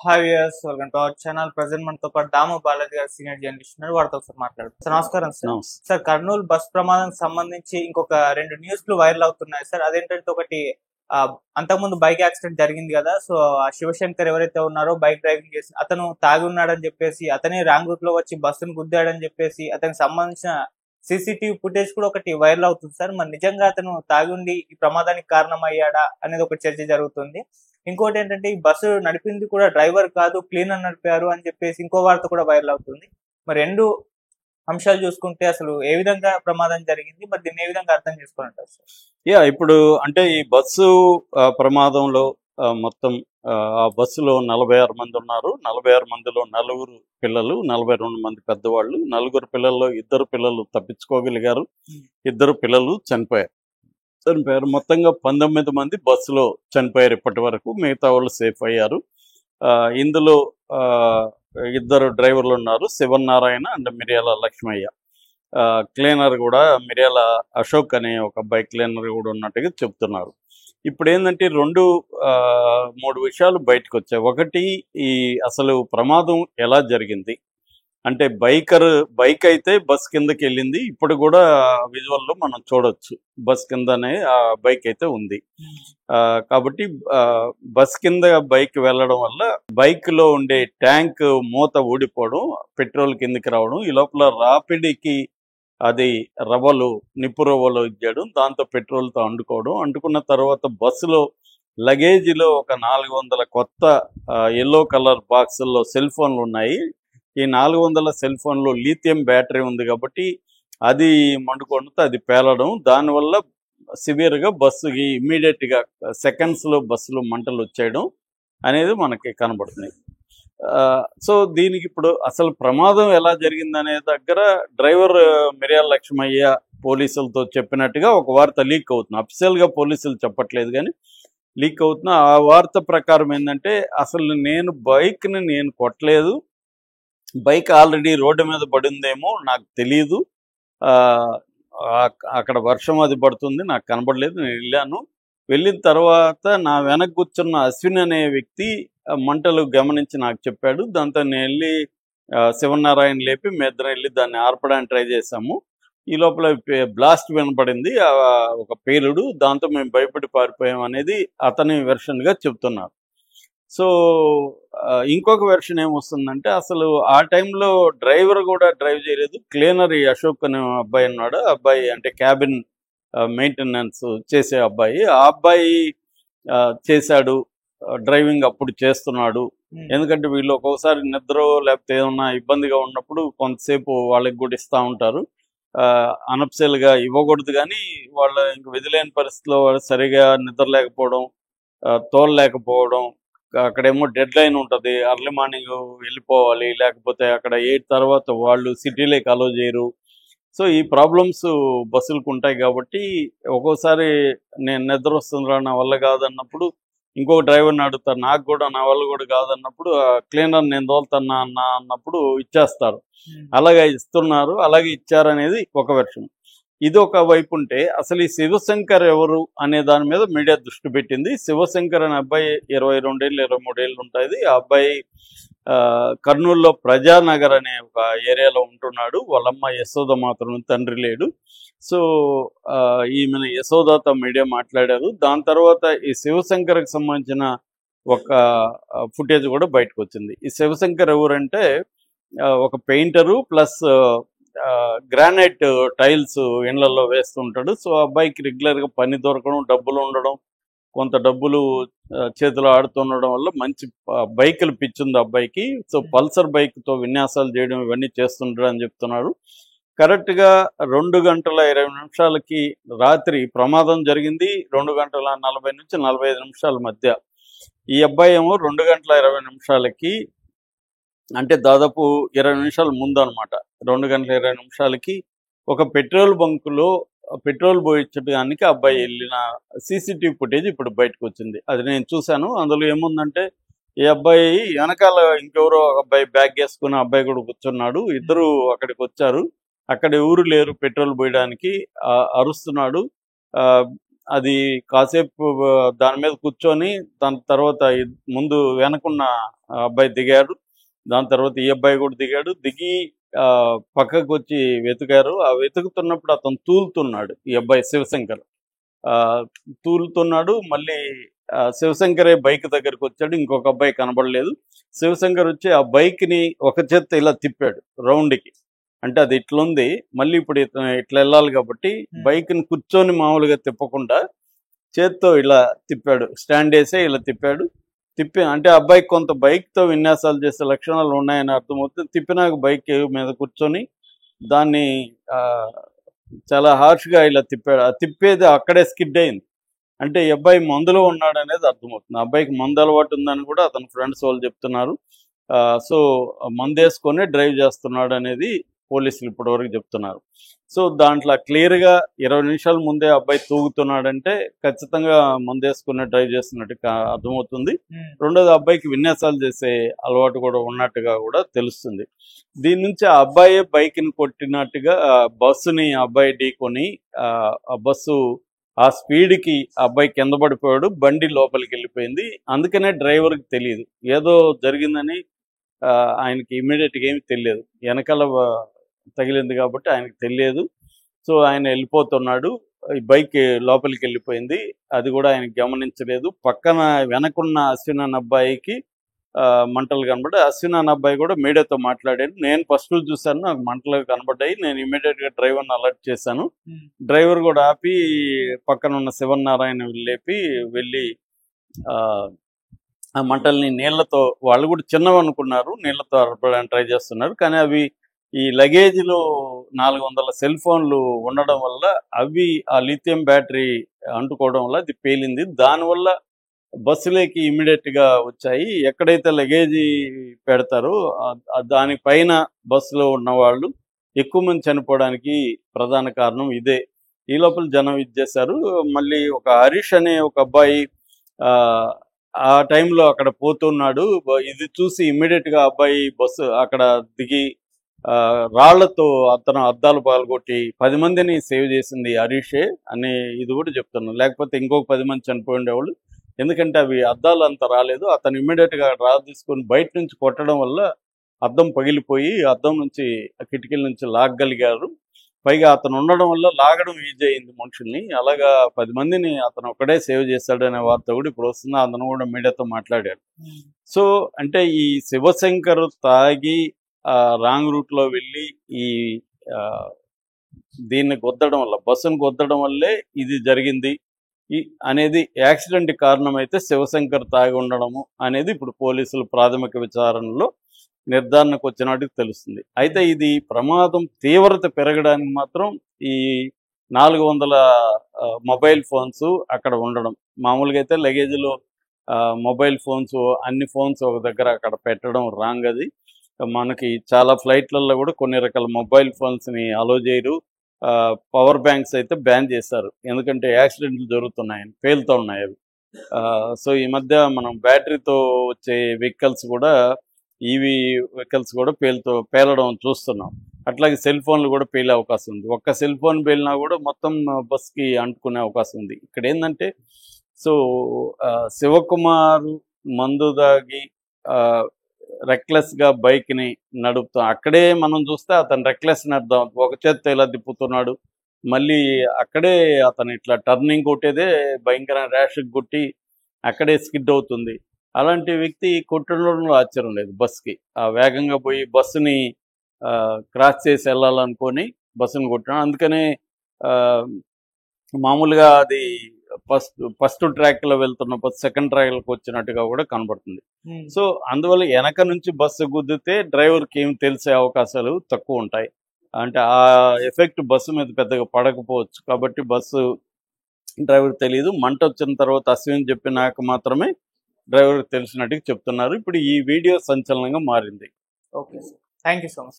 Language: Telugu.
Hi viewers, welcome to our channel. Present మనతో పాటు దాము బాలాజీ గారు సీనియర్ జర్నలిస్ట్ ఉన్నారు. వారితో ఒకసారి మాట్లాడుతాం. సార్ నమస్కారం సార్. నమస్తే. సార్, కర్నూలు బస్ ప్రమాదానికి సంబంధించి ఇంకొక రెండు న్యూస్లు వైరల్ అవుతున్నాయి సార్. అదేంటంటే ఒకటి, ఆ, అంతకుముందు బైక్ యాక్సిడెంట్ జరిగింది కదా. సో ఆ శివశంకర్ ఎవరైతే ఉన్నారో బైక్ డ్రైవింగ్ చేసి అతను తాగి ఉన్నాడని చెప్పేసి, అతనే రాంగ్ రూట్ లో వచ్చి బస్సును గుద్దాడని చెప్పేసి అతనికి సంబంధించిన సీసీటీవీ ఫుటేజ్ కూడా ఒకటి వైరల్ అవుతుంది సార్. మరి నిజంగా అతను తాగి ఉండి ఈ ప్రమాదానికి కారణం అయ్యాడా అనేది ఒక చర్చ జరుగుతుంది. ఇంకోటి ఏంటంటే, ఈ బస్సు నడిపింది కూడా డ్రైవర్ కాదు, క్లీనర్ నడిపారు అని చెప్పేసి ఇంకో వార్త కూడా వైరల్ అవుతుంది. మరి రెండు అంశాలు చూసుకుంటే అసలు ఏ విధంగా ప్రమాదం జరిగింది, మరి దీన్ని ఏ విధంగా అర్థం చేసుకుంటారు సార్? ఇప్పుడు అంటే ఈ బస్సు ప్రమాదంలో మొత్తం ఆ బస్సులో 46 మంది ఉన్నారు. 46 మందిలో 4 పిల్లలు, 42 మంది పెద్దవాళ్ళు. 4 పిల్లల్లో 2 పిల్లలు తప్పించుకోగలిగారు, 2 పిల్లలు చనిపోయారు. మొత్తంగా 19 మంది బస్సులో చనిపోయారు ఇప్పటి వరకు. మిగతా వాళ్ళు సేఫ్ అయ్యారు. ఇందులో 2 డ్రైవర్లు ఉన్నారు, శివనారాయణ అండ్ మిర్యాల లక్ష్మయ్య. క్లీనర్ కూడా మిర్యాల అశోక్ అనే ఒక అబ్బాయి క్లీనర్ కూడా ఉన్నట్టుగా చెప్తున్నారు. ఇప్పుడు ఏంటంటే 3 విషయాలు బయటకు వచ్చాయి. ఒకటి, ఈ అసలు ప్రమాదం ఎలా జరిగింది అంటే, బైక్ అయితే బస్ కిందకి వెళ్ళింది. ఇప్పుడు కూడా విజువల్లో మనం చూడొచ్చు, బస్ కిందనే ఆ బైక్ అయితే ఉంది. కాబట్టి బస్ కింద బైక్ వెళ్ళడం వల్ల బైక్ లో ఉండే ట్యాంక్ మూత ఊడిపోవడం, పెట్రోల్ కిందకి రావడం, ఈ లోపల రాపిడికి అది నిప్పు రవ్వలు ఇచ్చాడు. దాంతో పెట్రోల్తో అంటుకున్న తర్వాత బస్సులో లగేజీలో ఒక 400 కొత్త ఎల్లో కలర్ బాక్సుల్లో సెల్ ఫోన్లు ఉన్నాయి. ఈ 400 సెల్ ఫోన్లో లిథియం బ్యాటరీ ఉంది కాబట్టి అది మండుకోవడంతో అది పేలడం, దానివల్ల సివియర్గా బస్సుకి ఇమ్మీడియట్గా సెకండ్స్లో బస్సులో మంటలు వచ్చేయడం అనేది మనకి కనబడుతుంది. సో దీనికి ఇప్పుడు అసలు ప్రమాదం ఎలా జరిగిందనే దగ్గర డ్రైవర్ మిర్యాల లక్ష్మయ్య పోలీసులతో చెప్పినట్టుగా ఒక వార్త లీక్ అవుతుంది. అఫీషియల్గా పోలీసులు చెప్పట్లేదు కానీ లీక్ అవుతున్న ఆ వార్త ప్రకారం ఏంటంటే, అసలు బైక్ని నేను కొట్టలేదు, బైక్ ఆల్రెడీ రోడ్డు మీద పడిందేమో నాకు తెలియదు, అక్కడ వర్షం అది పడుతుంది నాకు కనబడలేదు, నేను వెళ్ళిన తర్వాత నా వెనక కూర్చున్న అశ్విన్ అనే వ్యక్తి మంటలు గమనించి నాకు చెప్పాడు. దాంతో నేను వెళ్ళి శివనారాయణ లేపి మేద్దరం వెళ్ళి దాన్ని ఆర్పడానికి ట్రై చేశాము. ఈ లోపల బ్లాస్ట్ వినపడింది, ఒక పేలుడు, దాంతో మేము భయపడి పారిపోయాం అనేది అతని వెర్షన్గా చెప్తున్నారు. సో ఇంకొక వెర్షన్ ఏమొస్తుందంటే, అసలు ఆ టైంలో డ్రైవర్ కూడా డ్రైవ్ చేయలేదు, క్లీనర్ అశోక్ అనే అబ్బాయి ఉన్నాడు. అబ్బాయి అంటే క్యాబిన్ మెయింటెనెన్స్ చేసే అబ్బాయి, ఆ అబ్బాయి చేశాడు డ్రైవింగ్, అప్పుడు చేస్తున్నాడు. ఎందుకంటే వీళ్ళు ఒక్కొక్కసారి నిద్ర లేకపోతే ఏమన్నా ఇబ్బందిగా ఉన్నప్పుడు కొంతసేపు వాళ్ళకి కూడా ఇస్తూ ఉంటారు. అనఫ్సెల్గా ఇవ్వకూడదు కానీ వాళ్ళ ఇంక విధిలేని పరిస్థితిలో వాళ్ళు సరిగా నిద్ర లేకపోవడం, తోలలేకపోవడం, అక్కడేమో డెడ్ లైన్ ఉంటుంది, అర్లీ మార్నింగ్ వెళ్ళిపోవాలి, లేకపోతే అక్కడ 8 తర్వాత వాళ్ళు సిటీలోకి అలో చేయరు. సో ఈ ప్రాబ్లమ్స్ బస్సులకు ఉంటాయి కాబట్టి ఒక్కోసారి నేను నిద్ర వస్తుందిరా నా వల్ల కాదన్నప్పుడు ఇంకొక డ్రైవర్ని అడుగుతారు, నాకు కూడా నా వల్ల కూడా కాదన్నప్పుడు క్లీనర్ నేను తోలుతున్నా అన్నప్పుడు ఇచ్చేస్తారు. అలాగే ఇస్తున్నారు, అలాగే ఇచ్చారనేది ఒక వెర్షన్. ఇది ఒక వైపు ఉంటే, అసలు ఈ శివశంకర్ ఎవరు అనే దాని మీద మీడియా దృష్టి పెట్టింది. శివశంకర్ అనే అబ్బాయి 22 ఏళ్ళు 23 ఏళ్ళు ఉంటుంది. ఆ అబ్బాయి కర్నూలులో ప్రజానగర్ అనే ఒక ఏరియాలో ఉంటున్నాడు. వాళ్ళమ్మ యశోద మాత్రం, తండ్రి లేడు. సో ఈమెను యశోదతో మీడియా మాట్లాడారు. దాని తర్వాత ఈ శివశంకర్కి సంబంధించిన ఒక ఫుటేజ్ కూడా బయటకు వచ్చింది. ఈ శివశంకర్ ఎవరంటే ఒక పెయింటరు ప్లస్ గ్రానైట్ టైల్స్ ఇళ్లలో వేస్తుంటాడు. సో అబ్బాయికి రెగ్యులర్గా పని దొరకడం, డబ్బులు ఉండడం, కొంత డబ్బులు చేతిలో ఆడుతుండడం వల్ల మంచి బైకులు పిచ్చింది అబ్బాయికి. సో పల్సర్ బైక్తో విన్యాసాలు చేయడం ఇవన్నీ చేస్తుంటాడు అని చెప్తున్నాడు. కరెక్ట్గా 2 గంటల 20 నిమిషాలకి రాత్రి ప్రమాదం జరిగింది. 2 గంటల 40 నుంచి 45 నిమిషాల మధ్య ఈ అబ్బాయి ఏమో 2 గంటల 20 నిమిషాలకి, అంటే దాదాపు 20 నిమిషాల ముందు అనమాట, 2 గంటల 20 నిమిషాలకి ఒక పెట్రోల్ బంకులో పెట్రోల్ పోయించడానికి అబ్బాయి వెళ్ళిన సీసీటీవీ ఫుటేజ్ ఇప్పుడు బయటకు వచ్చింది. అది నేను చూశాను. అందులో ఏముందంటే, ఈ అబ్బాయి వెనకాల ఇంకెవరో అబ్బాయి బ్యాగ్ వేసుకున్న అబ్బాయి కూడా కూర్చున్నాడు. ఇద్దరు అక్కడికి వచ్చారు. అక్కడ ఎవరు లేరు పెట్రోల్ పోయడానికి, అరుస్తున్నాడు. అది కాసేపు దాని మీద కూర్చొని దాని తర్వాత ముందు వెనకున్న అబ్బాయి దిగాడు. దాని తర్వాత ఈ అబ్బాయి కూడా దిగాడు. దిగి పక్కకు వచ్చి వెతికారు. ఆ వెతుకుతున్నప్పుడు అతను తూలుతున్నాడు. ఈ అబ్బాయి శివశంకర్ తూలుతున్నాడు. మళ్ళీ శివశంకరే బైక్ దగ్గరకు వచ్చాడు. ఇంకొక అబ్బాయి కనబడలేదు. శివశంకర్ వచ్చి ఆ బైక్ని ఒక చేత్తో ఇలా తిప్పాడు రౌండ్కి. అంటే అది ఇట్లుంది, మళ్ళీ ఇప్పుడు ఇట్లా వెళ్ళాలి కాబట్టి బైక్ని కూర్చొని మామూలుగా తిప్పకుండా చేత్తో ఇలా తిప్పాడు. స్టాండ్ వేసే ఇలా తిప్పాడు. అంటే అబ్బాయికి కొంత బైక్తో విన్యాసాలు చేసే లక్షణాలు ఉన్నాయని అర్థమవుతుంది. తిప్పినాక బైక్ మీద కూర్చొని దాన్ని చాలా హార్ష్గా ఇలా తిప్పాడు. ఆ తిప్పేది అక్కడే స్కిడ్ అయింది. అంటే ఈ అబ్బాయి మందులో ఉన్నాడు అనేది అర్థమవుతుంది. అబ్బాయికి మందు అలవాటు ఉందని కూడా అతని ఫ్రెండ్స్ వాళ్ళు చెప్తున్నారు. సో మందు వేసుకొని డ్రైవ్ చేస్తున్నాడు అనేది పోలీసులు ఇప్పటివరకు చెప్తున్నారు. సో దాంట్లో క్లియర్గా 20 నిమిషాల ముందే అబ్బాయి తూగుతున్నాడంటే ఖచ్చితంగా మందు వేసుకుని డ్రైవ్ చేస్తున్నట్టు అర్థమవుతుంది. రెండోది అబ్బాయికి విన్యాసాలు చేసే అలవాటు కూడా ఉన్నట్టుగా కూడా తెలుస్తుంది. దీని నుంచి ఆ అబ్బాయి బైక్ని కొట్టినట్టుగా బస్సుని అబ్బాయి ఢీకొని ఆ బస్సు ఆ స్పీడ్కి అబ్బాయి కింద పడిపోయాడు. బండి లోపలికి వెళ్ళిపోయింది. అందుకనే డ్రైవర్కి తెలియదు, ఏదో జరిగిందని ఆయనకి ఇమ్మీడియట్గా ఏమి తెలియదు. వెనకాల తగిలింది కాబట్టి ఆయనకి తెలియదు. సో ఆయన వెళ్ళిపోతున్నాడు. ఈ బైక్ లోపలికి వెళ్ళిపోయింది. అది కూడా ఆయన గమనించలేదు. పక్కన వెనకున్న అశ్విన్ అన్న అబ్బాయికి మంటలు కనబడ్డాయి. అశ్విన్ అన్న అబ్బాయి కూడా మీడియాతో మాట్లాడాడు. నేను ఫస్ట్ చూశాను, నాకు మంటలు కనబడ్డాయి. నేను ఇమ్మీడియట్గా డ్రైవర్ని అలర్ట్ చేశాను. డ్రైవర్ కూడా ఆపి పక్కన ఉన్న శివనారాయణ లేపి వెళ్ళి ఆ మంటల్ని నీళ్లతో, వాళ్ళు కూడా చిన్నవి అనుకున్నారు, నీళ్లతో అరపడానికి ట్రై చేస్తున్నారు. కానీ అవి ఈ లగేజ్లో 400 సెల్ ఫోన్లు ఉండడం వల్ల అవి ఆ లిథియం బ్యాటరీ అంటుకోవడం వల్ల అది పేలింది. దానివల్ల బస్సులోకి ఇమ్మీడియట్గా వచ్చాయి. ఎక్కడైతే లగేజీ పెడతారో దానిపైన బస్సులో ఉన్న వాళ్ళు ఎక్కువ మంది చనిపోవడానికి ప్రధాన కారణం ఇదే. ఈ లోపల జనం ఇచ్చేశారు. మళ్ళీ ఒక హరీష్ అనే ఒక అబ్బాయి ఆ టైంలో అక్కడ పోతున్నాడు. ఇది చూసి ఇమ్మీడియట్గా అబ్బాయి బస్సు అక్కడ దిగి రాళ్లతో అతను అద్దాలు పాల్గొట్టి 10 మందిని సేవ్ చేసింది హరీషే అని ఇది కూడా చెప్తున్నాను. లేకపోతే ఇంకొక 10 మంది చనిపోయి ఉండేవాళ్ళు. ఎందుకంటే అవి అద్దాలు అంత రాలేదు. అతను ఇమ్మీడియట్గా రా తీసుకొని బయట నుంచి కొట్టడం వల్ల అద్దం పగిలిపోయి అద్దం నుంచి కిటికీల నుంచి లాగగలిగారు. పైగా అతను ఉండడం వల్ల లాగడం ఈజీ అయింది మనుషుల్ని. అలాగా 10 మందిని అతను ఒక్కడే సేవ్ చేశాడనే వార్త కూడా ఇప్పుడు వస్తుంది. అతను కూడా మీడియాతో మాట్లాడాడు. సో అంటే ఈ శివశంకర్ తాగి రాంగ్ రూట్లో వెళ్ళి ఈ దీన్ని గుద్దడం వల్ల, బస్సును గుద్దడం వల్లే ఇది జరిగింది అనేది యాక్సిడెంట్ కారణమైతే శివశంకర్ తాగి ఉండడము అనేది ఇప్పుడు పోలీసులు ప్రాథమిక విచారణలో నిర్ధారణకు వచ్చినట్టుకు తెలుస్తుంది. అయితే ఇది ప్రమాదం తీవ్రత పెరగడానికి మాత్రం ఈ 400 మొబైల్ ఫోన్స్ అక్కడ ఉండడం. మామూలుగా అయితే లగేజ్లో మొబైల్ ఫోన్స్, అన్ని ఫోన్స్ ఒక దగ్గర అక్కడ పెట్టడం రాంగ్. అది మనకి చాలా ఫ్లైట్లలో కూడా కొన్ని రకాల మొబైల్ ఫోన్స్ని అలో చేయరు. పవర్ బ్యాంక్స్ అయితే బ్యాన్ చేశారు. ఎందుకంటే యాక్సిడెంట్లు జరుగుతున్నాయని, పేలుతూ ఉన్నాయి అవి. సో ఈ మధ్య మనం బ్యాటరీతో వచ్చే వెహికల్స్ కూడా, ఈవీ వెహికల్స్ కూడా పేలడం చూస్తున్నాం. అట్లాగే సెల్ ఫోన్లు కూడా పేలే అవకాశం ఉంది. ఒక్క సెల్ ఫోన్ పేలినా కూడా మొత్తం బస్కి అంటుకునే అవకాశం ఉంది. ఇక్కడ ఏంటంటే, సో శివకుమార్ మందు దాగి రెక్లెస్గా బైక్ని నడుపుతాం. అక్కడే మనం చూస్తే అతను రెక్లెస్ నడుపుతాం, ఒక చేత్తో ఇలా తిప్పుతున్నాడు. మళ్ళీ అక్కడే అతను ఇట్లా టర్నింగ్ కొట్టేదే భయంకర ర్యాష్కి కొట్టి అక్కడే స్కిడ్ అవుతుంది. అలాంటి వ్యక్తి కొట్టడంలో ఆశ్చర్యం లేదు. బస్కి వేగంగా పోయి బస్సుని క్రాస్ చేసి వెళ్ళాలనుకొని బస్సును కొట్టాడు. అందుకనే మామూలుగా అది ఫస్ట్ ట్రాక్లో వెళ్తున్న బస్సు సెకండ్ ట్రాక్లకు వచ్చినట్టుగా కూడా కనబడుతుంది. సో అందువల్ల వెనక నుంచి బస్సు గుద్దితే డ్రైవర్కి ఏం తెలిసే అవకాశాలు తక్కువ ఉంటాయి. అంటే ఆ ఎఫెక్ట్ బస్సు మీద పెద్దగా పడకపోవచ్చు. కాబట్టి బస్సు డ్రైవర్ తెలియదు. మంట వచ్చిన తర్వాత అశ్విన్ చెప్పినాక మాత్రమే డ్రైవర్కి తెలిసినట్టుగా చెప్తున్నారు. ఇప్పుడు ఈ వీడియో సంచలనంగా మారింది. Okay sir, thank you so much.